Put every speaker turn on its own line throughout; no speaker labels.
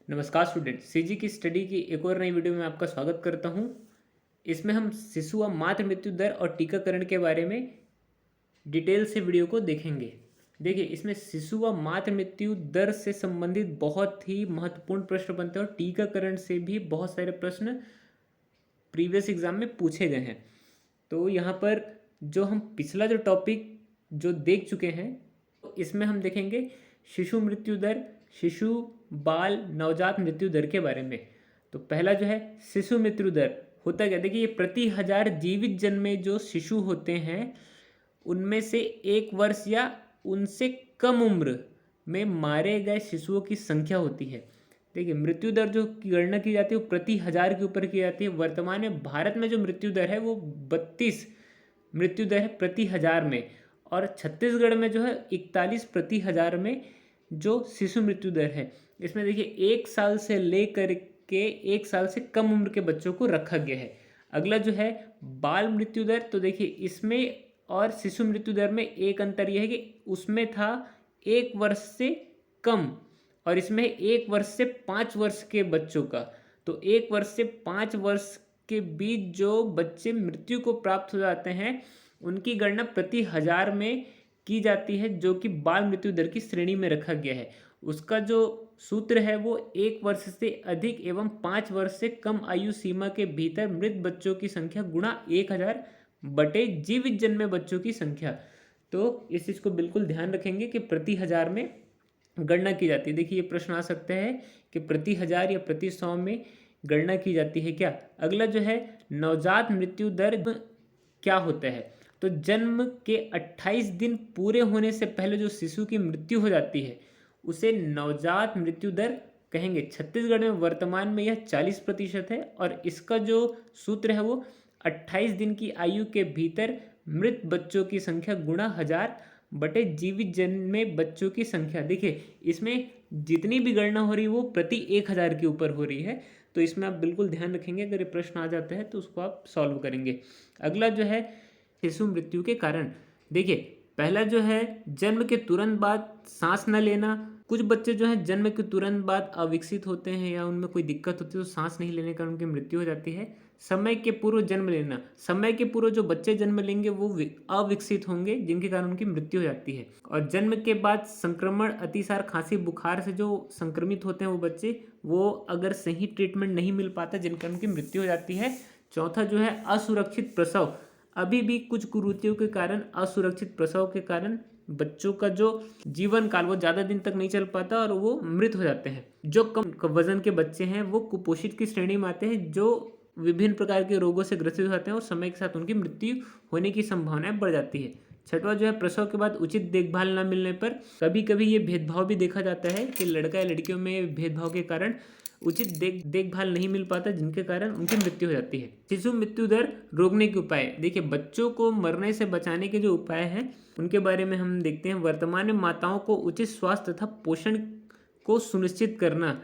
नमस्कार student, CG की study की एक और नई वीडियो में आपका स्वागत करता हूं। इसमें हम शिशु व मातृ मृत्यु दर और टीकाकरण के बारे में डिटेल से वीडियो को देखेंगे। देखिए, इसमें शिशु व मातृ मृत्यु दर से संबंधित बहुत ही महत्वपूर्ण प्रश्न बनते हैं और टीकाकरण से भी बहुत सारे प्रश्न प्रीवियस एग्जाम में पूछे गए हैं। तो यहाँ पर जो हम पिछला जो टॉपिक जो देख चुके हैं, तो इसमें हम देखेंगे शिशु मृत्यु दर, शिशु बाल नवजात मृत्यु दर के बारे में। तो पहला जो है शिशु मृत्यु दर होता क्या, देखिए ये प्रति हजार जीवित जन्मे जो शिशु होते हैं उनमें से 1 वर्ष या उनसे कम उम्र में मारे गए शिशुओं की संख्या होती है। देखिए, मृत्यु दर जो की गणना की जाती है वो प्रति हजार के ऊपर की जाती है। वर्तमान में भारत में जो मृत्यु दर है वो 32 मृत्यु दर है प्रति हजार में, और छत्तीसगढ़ में जो है 41 प्रति हजार में जो शिशु मृत्यु दर है। इसमें देखिए 1 साल से लेकर के 1 साल से कम उम्र के बच्चों को रखा गया है। अगला जो है बाल मृत्यु दर, तो देखिए इसमें और शिशु मृत्यु दर में एक अंतर यह है कि उसमें था 1 वर्ष से कम और इसमें 1 वर्ष से 5 वर्ष के बच्चों का। तो 1 वर्ष से 5 वर्ष के बीच जो बच्चे मृत्यु को प्राप्त हो जाते हैं उनकी गणना प्रति हजार में की जाती है, जो कि बाल मृत्यु दर की श्रेणी में रखा गया है। उसका जो सूत्र है वो 1 वर्ष से अधिक एवं 5 वर्ष से कम आयु सीमा के भीतर मृत बच्चों की संख्या गुणा 1000 बटे जीवित जन्मे बच्चों की संख्या। तो इस चीज़ को बिल्कुल ध्यान रखेंगे कि प्रति हजार में गणना की जाती है। देखिए, ये प्रश्न आ सकते हैं कि प्रति हजार या प्रति 100 में गणना की जाती है क्या। अगला जो है नवजात मृत्यु दर क्या होता है, तो जन्म के 28 दिन पूरे होने से पहले जो शिशु की मृत्यु हो जाती है उसे नवजात मृत्यु दर कहेंगे। छत्तीसगढ़ में वर्तमान में यह 40% है और इसका जो सूत्र है वो 28 दिन की आयु के भीतर मृत बच्चों की संख्या गुणा 1000 बटे जीवित जन्मे बच्चों की संख्या। देखिए, इसमें जितनी भी गणना हो रही है वो प्रति 1000 के ऊपर हो रही है। तो इसमें आप बिल्कुल ध्यान रखेंगे, अगर ये प्रश्न आ जाता है तो उसको आप सॉल्व करेंगे। अगला जो है शिशु मृत्यु के कारण, देखिए पहला जो है जन्म के तुरंत बाद सांस न लेना। कुछ बच्चे जो है जन्म के तुरंत बाद अविकसित होते हैं या उनमें कोई दिक्कत होती है तो सांस नहीं लेने का उनकी मृत्यु हो जाती है। समय के पूर्व जन्म लेना, समय के पूर्व जो बच्चे जन्म लेंगे वो अविकसित होंगे जिनके कारण उनकी मृत्यु हो जाती है। और जन्म के बाद संक्रमण, अतिसार, खांसी, बुखार से जो संक्रमित होते हैं वो बच्चे, वो अगर सही ट्रीटमेंट नहीं मिल पाता जिनके कारण उनकी मृत्यु हो जाती है। चौथा जो है असुरक्षित प्रसव, अभी भी कुछ कुरीतियों के कारण, असुरक्षित प्रसव के कारण बच्चों का जो जीवन काल वो ज़्यादा दिन तक नहीं चल पाता और वो मृत हो जाते हैं। जो कम वजन के बच्चे हैं वो कुपोषित की श्रेणी में आते हैं, जो विभिन्न प्रकार के रोगों से ग्रसित हो जाते हैं और समय के साथ उनकी मृत्यु होने की संभावनाएं बढ़ जाती है। छठवां जो है प्रसव के बाद उचित देखभाल न मिलने पर, कभी कभी ये भेदभाव भी देखा जाता है कि लड़का या लड़कियों में भेदभाव के कारण उचित देखभाल नहीं मिल पाता जिनके कारण उनकी मृत्यु हो जाती है। शिशु मृत्यु दर रोकने के उपाय, देखिए बच्चों को मरने से बचाने के जो उपाय हैं उनके बारे में हम देखते हैं। वर्तमान में माताओं को उचित स्वास्थ्य तथा पोषण को सुनिश्चित करना।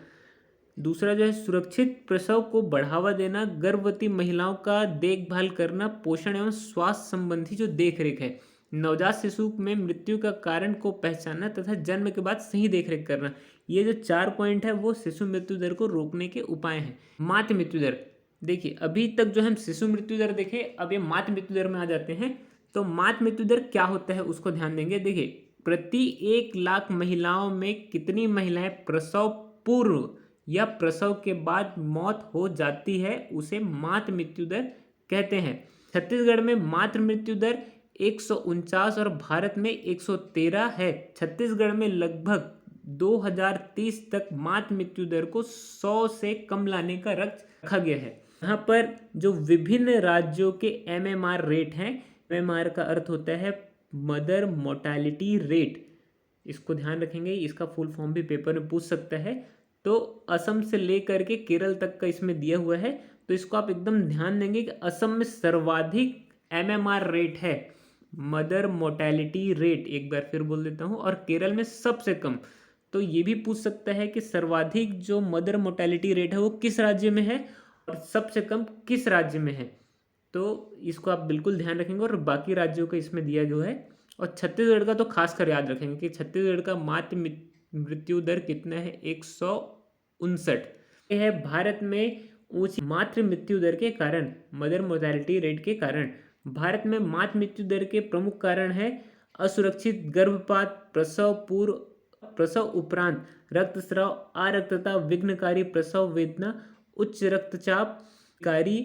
दूसरा जो है सुरक्षित प्रसव को बढ़ावा देना, गर्भवती महिलाओं का देखभाल करना, पोषण एवं स्वास्थ्य संबंधी जो देखरेख है। नवजात शिशु में मृत्यु का कारण को पहचानना तथा जन्म के बाद सही देखरेख करना। ये जो 4 पॉइंट है वो शिशु मृत्यु दर को रोकने के उपाय हैं। मातृ मृत्यु दर, देखिए अभी तक जो हम शिशु मृत्यु दर देखे, अब ये मातृ मृत्यु दर में आ जाते हैं। तो मातृ मृत्यु दर क्या होता है उसको ध्यान देंगे। देखिए, प्रति 1 लाख महिलाओं में कितनी महिलाएं प्रसव पूर्व या प्रसव के बाद मौत हो जाती है उसे मातृ मृत्यु दर कहते हैं। छत्तीसगढ़ में मातृ मृत्यु दर 149 और भारत में 113 है। छत्तीसगढ़ में लगभग 2030 तक मातृ मृत्यु दर को 100 से कम लाने का लक्ष्य रखा गया है। यहाँ पर जो विभिन्न राज्यों के MMR रेट हैं, MMR का अर्थ होता है मदर मोर्टालिटी रेट, इसको ध्यान रखेंगे, इसका फुल फॉर्म भी पेपर में पूछ सकता है। तो असम से लेकर के केरल तक का इसमें दिया हुआ है, तो इसको आप एकदम ध्यान देंगे कि असम में सर्वाधिक MMR रेट है, मदर मोर्टेलिटी रेट, एक बार फिर बोल देता हूँ, और केरल में सबसे कम। तो ये भी पूछ सकता है कि सर्वाधिक जो मदर मोर्टेलिटी रेट है वो किस राज्य में है और सबसे कम किस राज्य में है। तो इसको आप बिल्कुल ध्यान रखेंगे और बाकी राज्यों का इसमें दिया गया है। और छत्तीसगढ़ का तो खासकर याद रखेंगे कि छत्तीसगढ़ का मातृ मृत्यु दर कितना है, 59। यह है भारत में ऊंची मातृ मृत्यु दर के कारण, मदर मोर्टेलिटी रेट के कारण। भारत में मातृ मृत्यु दर के प्रमुख कारण है असुरक्षित गर्भपात, प्रसव पूर्व, प्रसव उपरांत रक्तस्राव, अरक्तता, विघ्नकारी प्रसव वेदना, उच्च रक्तचाप कारी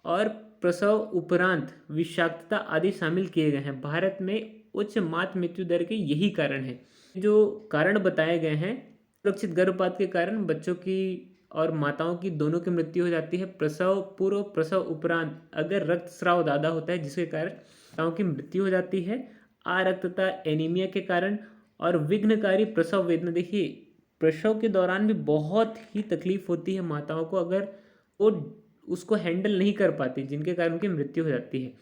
और प्रसव उपरांत विषाक्तता आदि शामिल किए गए हैं। भारत में उच्च मातृ मृत्यु दर के यही कारण है। जो कारण बताए गए हैं, सुरक्षित गर्भपात के कारण बच्चों की और माताओं की दोनों की मृत्यु हो जाती है। प्रसव पूर्व, प्रसव उपरांत अगर रक्तस्राव ज़्यादा होता है जिसके कारण माताओं की मृत्यु हो जाती है। अरक्तता एनीमिया के कारण और विघ्नकारी प्रसव वेदना। देखिए, प्रसव के दौरान भी बहुत ही तकलीफ होती है माताओं को, अगर वो उसको हैंडल नहीं कर पाती, जिनके कारण उनकी मृत्यु हो जाती है।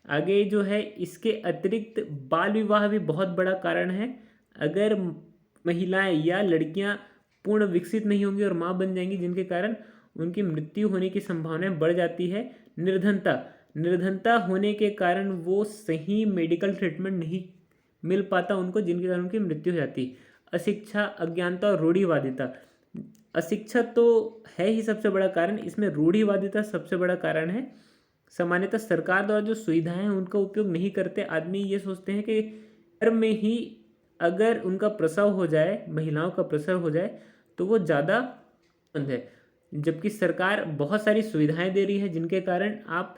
आगे जो है, इसके अतिरिक्त बाल विवाह भी बहुत बड़ा कारण है। अगर महिलाएं या लड़कियां पूर्ण विकसित नहीं होंगी और माँ बन जाएंगी, जिनके कारण उनकी मृत्यु होने की संभावनाएं बढ़ जाती है। निर्धनता होने के कारण वो सही मेडिकल ट्रीटमेंट नहीं मिल पाता उनको, जिनके कारण उनकी मृत्यु हो जाती है। अशिक्षा, अज्ञानता और रूढ़िवादिता। अशिक्षा तो है ही सबसे बड़ा कारण, इसमें रूढ़िवादिता सबसे बड़ा कारण है। सामान्यतः सरकार द्वारा जो सुविधाएं हैं उनका उपयोग नहीं करते। आदमी ये सोचते हैं कि घर में ही अगर उनका प्रसव हो जाए, महिलाओं का प्रसव हो जाए तो वो ज़्यादा पसंद है, जबकि सरकार बहुत सारी सुविधाएं दे रही है जिनके कारण आप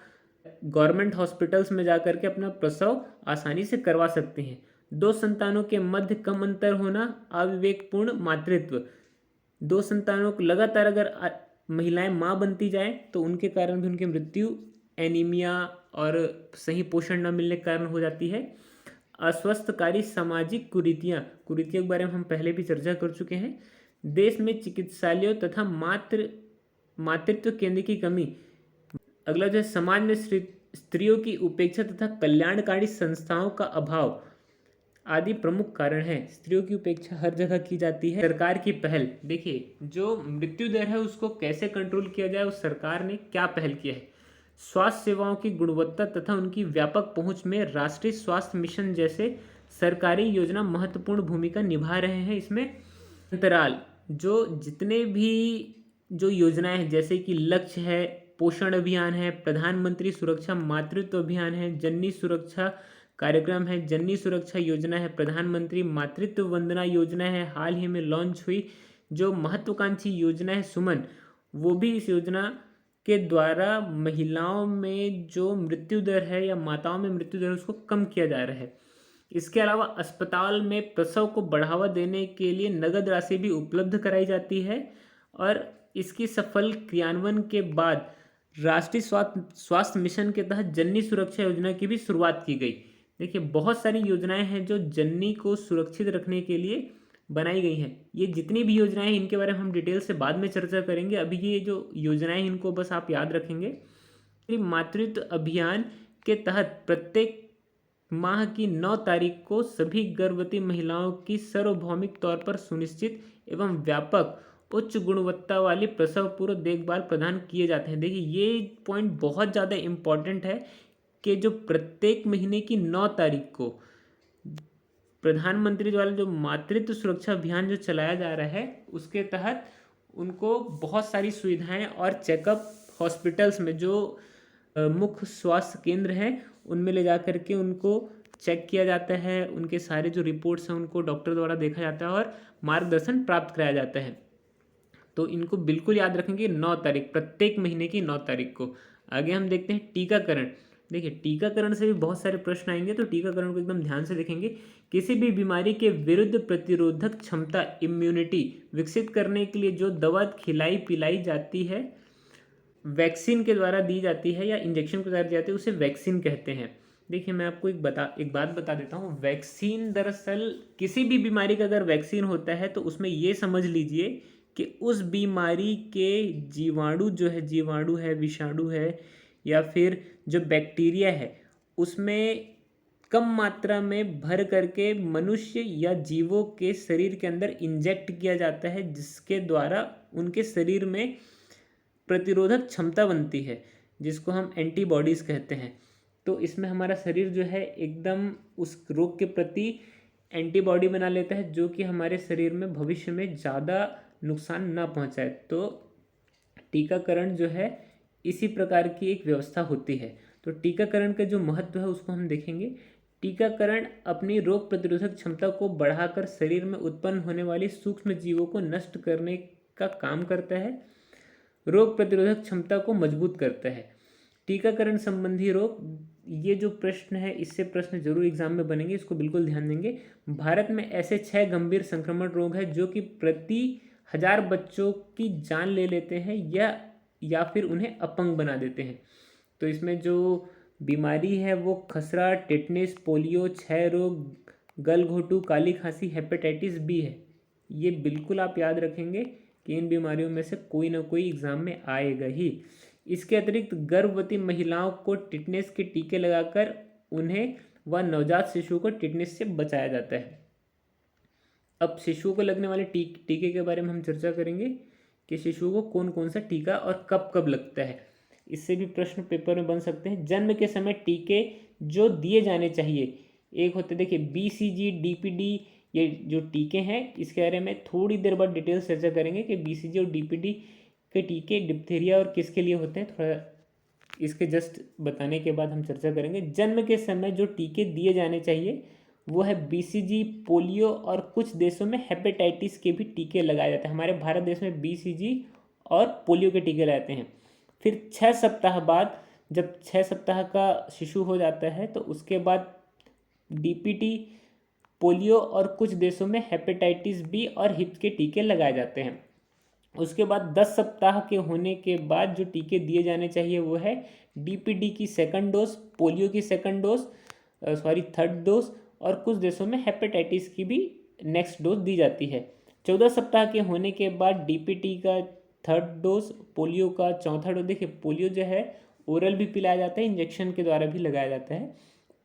गवर्नमेंट हॉस्पिटल्स में जाकर के अपना प्रसव आसानी से करवा सकते हैं। 2 संतानों के मध्य कम अंतर होना, अविवेकपूर्ण मातृत्व। 2 संतानों को लगातार अगर महिलाएं माँ बनती जाए तो उनके कारण भी उनकी मृत्यु एनीमिया और सही पोषण न मिलने के कारण हो जाती है। अस्वस्थकारी सामाजिक कुरीतियाँ के बारे में हम पहले भी चर्चा कर चुके हैं। देश में चिकित्सालयों तथा मातृत्व केंद्र की कमी। अगला जो है, समाज में स्त्रियों की उपेक्षा तथा कल्याणकारी संस्थाओं का अभाव आदि प्रमुख कारण है। स्त्रियों की उपेक्षा हर जगह की जाती है। सरकार की पहल, देखिए जो मृत्यु दर है उसको कैसे कंट्रोल किया जाए, उस सरकार ने क्या पहल किया है। स्वास्थ्य सेवाओं की गुणवत्ता तथा उनकी व्यापक पहुंच में राष्ट्रीय स्वास्थ्य मिशन जैसे सरकारी योजना महत्वपूर्ण भूमिका निभा रहे हैं। इसमें अंतराल जो जितने भी जो योजनाएं हैं, जैसे कि लक्ष्य है, पोषण अभियान है, प्रधानमंत्री सुरक्षा मातृत्व अभियान है, जननी सुरक्षा कार्यक्रम है, जननी सुरक्षा योजना है, प्रधानमंत्री मातृत्व वंदना योजना है, हाल ही में लॉन्च हुई जो महत्वाकांक्षी योजना है सुमन, वो भी इस योजना के द्वारा महिलाओं में जो मृत्यु दर है या माताओं में मृत्यु दर है उसको कम किया जा रहा है। इसके अलावा अस्पताल में प्रसव को बढ़ावा देने के लिए नगद राशि भी उपलब्ध कराई जाती है और इसकी सफल क्रियान्वयन के बाद राष्ट्रीय स्वास्थ्य मिशन के तहत जननी सुरक्षा योजना की भी शुरुआत की गई। देखिए, बहुत सारी योजनाएं हैं जो जननी को सुरक्षित रखने के लिए बनाई गई हैं। ये जितनी भी योजनाएं हैं इनके बारे में हम डिटेल से बाद में चर्चा करेंगे। अभी ये जो योजनाएं इनको बस आप याद रखेंगे। मातृत्व अभियान के तहत प्रत्येक माह की 9 तारीख को सभी गर्भवती महिलाओं की सार्वभौमिक तौर पर सुनिश्चित एवं व्यापक उच्च गुणवत्ता वाली प्रसव पूर्व देखभाल प्रदान किए जाते हैं। देखिए, ये पॉइंट बहुत ज़्यादा इम्पॉर्टेंट है कि जो प्रत्येक महीने की 9 तारीख को प्रधानमंत्री द्वारा जो मातृत्व सुरक्षा अभियान जो चलाया जा रहा है उसके तहत उनको बहुत सारी सुविधाएं और चेकअप हॉस्पिटल्स में जो मुख्य स्वास्थ्य केंद्र हैं उनमें ले जा करके उनको चेक किया जाता है। उनके सारे जो रिपोर्ट्स हैं उनको डॉक्टर द्वारा देखा जाता है और मार्गदर्शन प्राप्त कराया जाता है। तो इनको बिल्कुल याद रखेंगे, 9 तारीख, प्रत्येक महीने की 9 तारीख को। आगे हम देखते हैं टीकाकरण। देखिए, टीकाकरण से भी बहुत सारे प्रश्न आएंगे, तो टीकाकरण को एकदम ध्यान से देखेंगे। किसी भी बीमारी के विरुद्ध प्रतिरोधक क्षमता, इम्यूनिटी विकसित करने के लिए जो दवा खिलाई पिलाई जाती है, वैक्सीन के द्वारा दी जाती है या इंजेक्शन के द्वारा दी जाती है, उसे वैक्सीन कहते हैं। देखिए, मैं आपको एक बात बता देता हूँ। वैक्सीन दरअसल किसी भी बीमारी का अगर वैक्सीन होता है तो उसमें ये समझ लीजिए कि उस बीमारी के जीवाणु है, विषाणु है या फिर जो बैक्टीरिया है उसमें कम मात्रा में भर करके मनुष्य या जीवों के शरीर के अंदर इंजेक्ट किया जाता है, जिसके द्वारा उनके शरीर में प्रतिरोधक क्षमता बनती है, जिसको हम एंटीबॉडीज़ कहते हैं। तो इसमें हमारा शरीर जो है एकदम उस रोग के प्रति एंटीबॉडी बना लेता है, जो कि हमारे शरीर में भविष्य में ज़्यादा नुकसान ना पहुंचाए। तो टीकाकरण जो है इसी प्रकार की एक व्यवस्था होती है। तो टीकाकरण का जो महत्व है उसको हम देखेंगे। टीकाकरण अपनी रोग प्रतिरोधक क्षमता को बढ़ाकर शरीर में उत्पन्न होने वाली सूक्ष्म जीवों को नष्ट करने का काम करता है, रोग प्रतिरोधक क्षमता को मजबूत करता है। टीकाकरण संबंधी रोग, ये जो प्रश्न है इससे प्रश्न जरूर एग्जाम में बनेंगे, इसको बिल्कुल ध्यान देंगे। भारत में ऐसे 6 गंभीर संक्रमण रोग हैं जो कि प्रति 1000 बच्चों की जान ले लेते हैं या फिर उन्हें अपंग बना देते हैं। तो इसमें जो बीमारी है वो खसरा, टेटनिस, पोलियो, क्षय रोग, गलघोटू, काली खांसी, हेपेटाइटिस बी है। ये बिल्कुल आप याद रखेंगे कि इन बीमारियों में से कोई ना कोई एग्जाम में आएगा ही। इसके अतिरिक्त गर्भवती महिलाओं को टिटनेस के टीके लगाकर उन्हें व नवजात शिशुओं को टिटनेस से बचाया जाता है। अब शिशुओं को लगने वाले टीके के बारे में हम चर्चा करेंगे कि शिशुओं को कौन कौन सा टीका और कब कब लगता है। इससे भी प्रश्न पेपर में बन सकते हैं। जन्म के समय टीके जो दिए जाने चाहिए, एक होते देखिए BCG, DPD, ये जो टीके हैं इसके बारे में थोड़ी देर बाद डिटेल चर्चा करेंगे कि BCG और DPD के टीके डिप्थीरिया और किसके लिए होते हैं, थोड़ा इसके जस्ट बताने के बाद हम चर्चा करेंगे। जन्म के समय जो टीके दिए जाने चाहिए वो है BCG, पोलियो और कुछ देशों में हेपेटाइटिस के भी टीके लगाए जाते हैं। हमारे भारत देश में BCG और पोलियो के टीके लगाते हैं। फिर 6 सप्ताह बाद, जब 6 सप्ताह का शिशु हो जाता है तो उसके बाद DPT, पोलियो और कुछ देशों में हेपेटाइटिस बी और हिप्स के टीके लगाए जाते हैं। उसके बाद 10 सप्ताह के होने के बाद जो टीके दिए जाने चाहिए वो है DPD की सेकंड डोज, पोलियो की सेकंड डोज, थर्ड डोज, और कुछ देशों में हेपेटाइटिस की भी नेक्स्ट डोज दी जाती है। 14 सप्ताह के होने के बाद DPT का थर्ड डोज, पोलियो का चौथा डोज। देखिए पोलियो जो है ओरल भी पिलाया जाता है, इंजेक्शन के द्वारा भी लगाया जाता है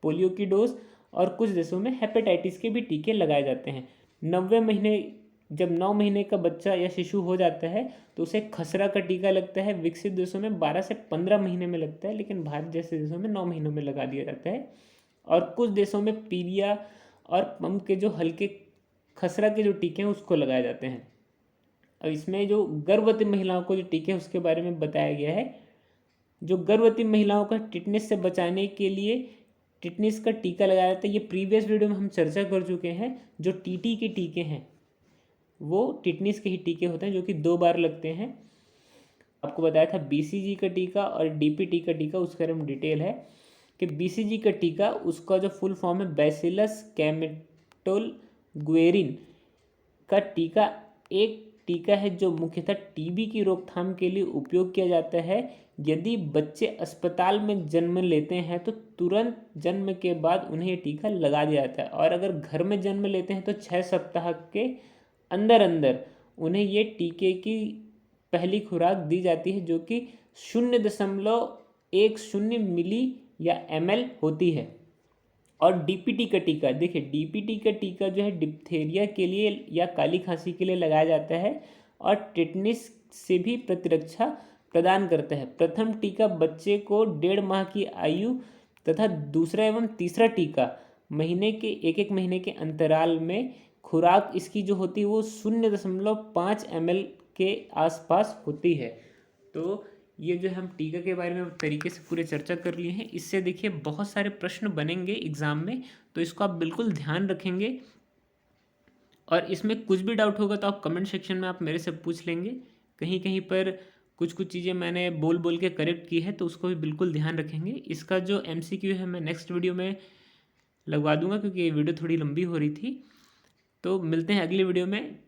पोलियो की डोज, और कुछ देशों में हेपेटाइटिस के भी टीके लगाए जाते हैं। 90 महीने, जब 9 महीने का बच्चा या शिशु हो जाता है तो उसे खसरा का टीका लगता है। विकसित देशों में 12 से 15 महीने में लगता है, लेकिन भारत जैसे देशों में 9 महीनों में लगा दिया जाता है। और कुछ देशों में पीलिया और पंप के जो हल्के खसरा के जो टीके हैं उसको लगाए जाते हैं। अब इसमें जो गर्भवती महिलाओं को जो टीके हैं उसके बारे में बताया गया है। जो गर्भवती महिलाओं का टिटनेस से बचाने के लिए टिटनेस का टीका लगाया जाता है, ये प्रीवियस वीडियो में हम चर्चा कर चुके हैं। जो TT के टीके हैं वो टिटनेस के ही टीके होते हैं जो कि 2 बार लगते हैं। आपको बताया था BCG का टीका और DPT का टीका, उसके बारे में डिटेल है कि BCG का टीका, उसका जो फुल फॉर्म है बैसिलस कैमेटोलगुएरिन का टीका, एक टीका है जो मुख्यतः TB की रोकथाम के लिए उपयोग किया जाता है। यदि बच्चे अस्पताल में जन्म लेते हैं तो तुरंत जन्म के बाद उन्हें ये टीका लगा दिया जाता है, और अगर घर में जन्म लेते हैं तो 6 सप्ताह के अंदर अंदर उन्हें ये टीके की पहली खुराक दी जाती है, जो कि 0.10 मिली या ml होती है। और DPT का टीका, देखिए DPT का टीका जो है डिप्थीरिया के लिए या काली खांसी के लिए लगाया जाता है और टिटनेस से भी प्रतिरक्षा प्रदान करता है। प्रथम टीका बच्चे को 1.5 माह की आयु तथा दूसरा एवं तीसरा टीका महीने के 1-1 महीने के अंतराल में खुराक इसकी जो होती है वो 0.5 ml के आसपास होती है। तो ये जो हम टीका के बारे में तरीके से पूरे चर्चा कर लिए हैं, इससे देखिए बहुत सारे प्रश्न बनेंगे एग्जाम में, तो इसको आप बिल्कुल ध्यान रखेंगे। और इसमें कुछ भी डाउट होगा तो आप कमेंट सेक्शन में आप मेरे से पूछ लेंगे। कहीं कहीं पर कुछ चीज़ें मैंने बोल बोल के करेक्ट की है तो उसको भी बिल्कुल ध्यान रखेंगे। इसका जो MCQ है मैं नेक्स्ट वीडियो में लगवा दूंगा, क्योंकि ये वीडियो थोड़ी लंबी हो रही थी। तो मिलते हैं अगली वीडियो में।